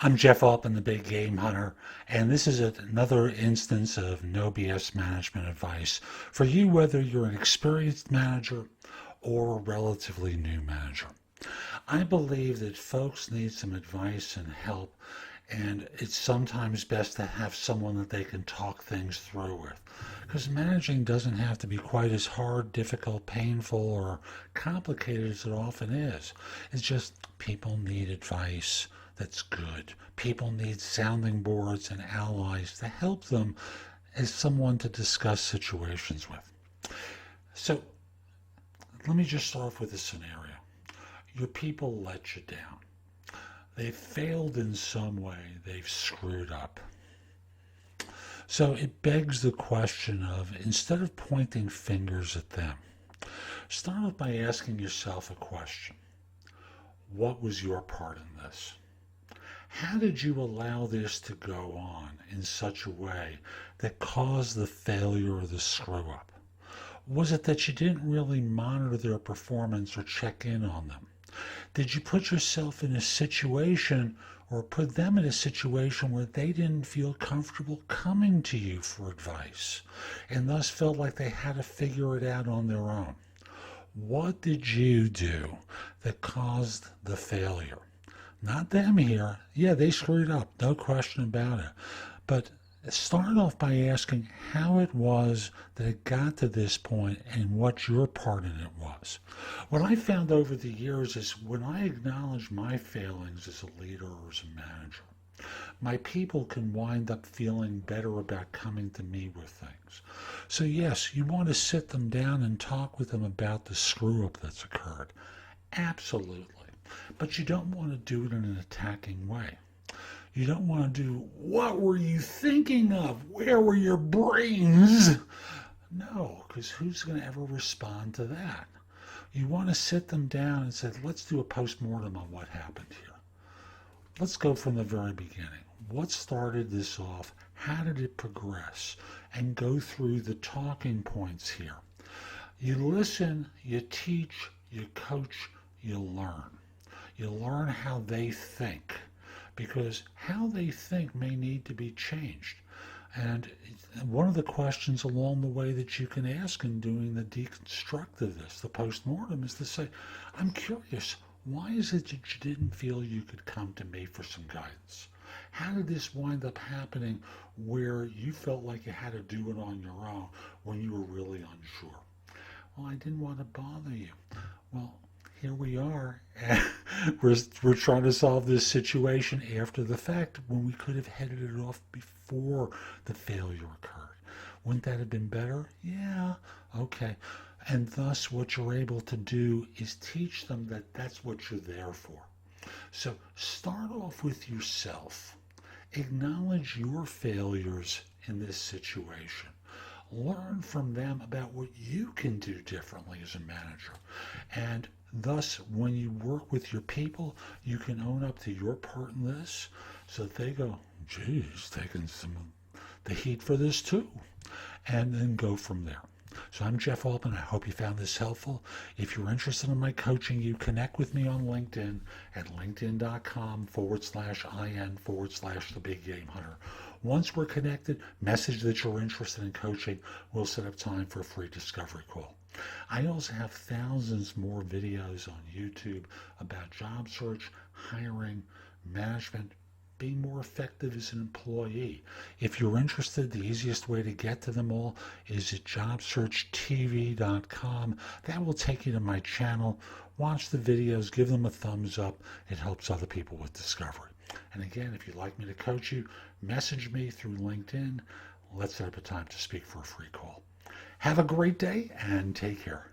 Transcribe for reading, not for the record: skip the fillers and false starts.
I'm Jeff Altman, the Big Game Hunter, and this is another instance of no BS management advice for you, whether you're an experienced manager or a relatively new manager. I believe that folks need some advice and help, and it's sometimes best to have someone that they can talk things through with. Because managing doesn't have to be quite as hard, difficult, painful, or complicated as it often is. It's just people need advice that's good. People need sounding boards and allies to help them as someone to discuss situations with. So let me just start off with a scenario. Your people let you down. They've failed in some way. They've screwed up. So it begs the question of, instead of pointing fingers at them, start off by asking yourself a question. What was your part in this? How did you allow this to go on in such a way that caused the failure or the screw up? Was it that you didn't really monitor their performance or check in on them? Did you put yourself in a situation or put them in a situation where they didn't feel comfortable coming to you for advice and thus felt like they had to figure it out on their own? What did you do that caused the failure? Not them here. Yeah, they screwed up, no question about it. But start off by asking how it was that it got to this point and what your part in it was. What I found over the years is when I acknowledge my failings as a leader or as a manager, my people can wind up feeling better about coming to me with things. So yes, you want to sit them down and talk with them about the screw up that's occurred. Absolutely. But you don't want to do it in an attacking way. You don't want to do, what were you thinking of? Where were your brains? No, because who's going to ever respond to that? You want to sit them down and say, let's do a postmortem on what happened here. Let's go from the very beginning. What started this off? How did it progress? And go through the talking points here. You listen, you teach, you coach, you learn. You learn how they think, because how they think may need to be changed. And one of the questions along the way that you can ask in doing the deconstruct of this, the postmortem, is to say, I'm curious, why is it that you didn't feel you could come to me for some guidance? How did this wind up happening where you felt like you had to do it on your own when you were really unsure? Well, I didn't want to bother you. Well, here we are. We're trying to solve this situation after the fact when we could have headed it off before the failure occurred. Wouldn't that have been better? Yeah, okay. And thus what you're able to do is teach them that that's what you're there for. So start off with yourself. Acknowledge your failures in this situation. Learn from them about what you can do differently as a manager. And thus, when you work with your people, you can own up to your part in this so that they go, geez, taking some of the heat for this too. And then go from there. So I'm Jeff Altman. I hope you found this helpful. If you're interested in my coaching, you connect with me on LinkedIn at linkedin.com/IN/the Big Game Hunter. Once we're connected, message that you're interested in coaching. We'll set up time for a free discovery call. I also have thousands more videos on YouTube about job search, hiring, management, being more effective as an employee. If you're interested, the easiest way to get to them all is at jobsearchtv.com. That will take you to my channel. Watch the videos, give them a thumbs up. It helps other people with discovery. And again, if you'd like me to coach you, message me through LinkedIn. Let's set up a time to speak for a free call. Have a great day and take care.